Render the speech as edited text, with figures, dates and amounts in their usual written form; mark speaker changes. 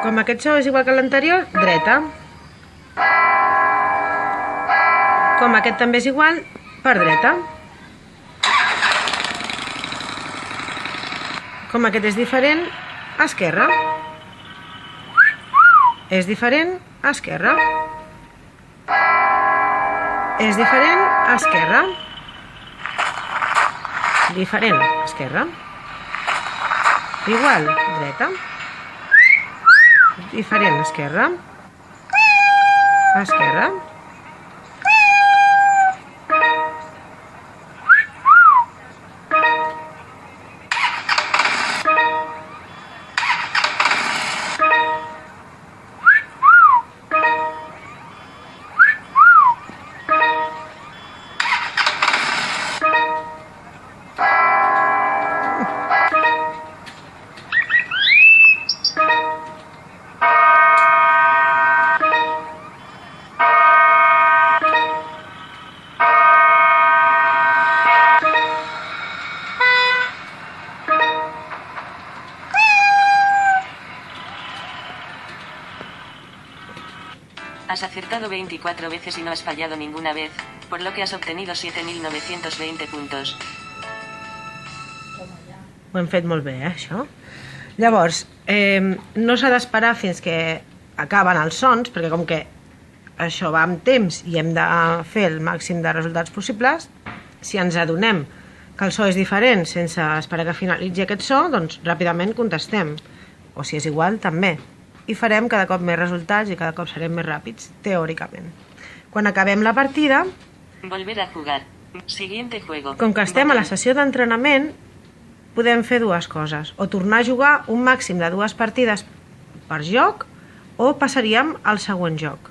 Speaker 1: Com aquest so és igual que l'anterior, dreta. Com aquest també és igual, per dreta. Com aquest és diferent, esquerra. És diferent, esquerra. És diferent, esquerra. Diferent, esquerra. Igual, dreta. Diferent, esquerra. Esquerra.
Speaker 2: Has acertado 24 veces y no has fallado ninguna vez, por lo que has obtenido 7.920 puntos.
Speaker 1: Ho hem fet molt bé, això. Llavors, no s'ha d'esperar fins que acaben els sons, perquè com que això va amb temps i hem de fer el màxim de resultats possibles, si ens adonem que el so és diferent sense esperar que finalitzi aquest so, doncs ràpidament contestem. O si és igual, també. I farem cada cop més resultats i cada cop serem més ràpids, teòricament. Quan acabem la partida,
Speaker 2: Volver a jugar. Siguiente juego.
Speaker 1: com que estem a la sessió d'entrenament, podem fer dues coses. O tornar a jugar un màxim de 2 partides per joc, o passaríem al següent joc.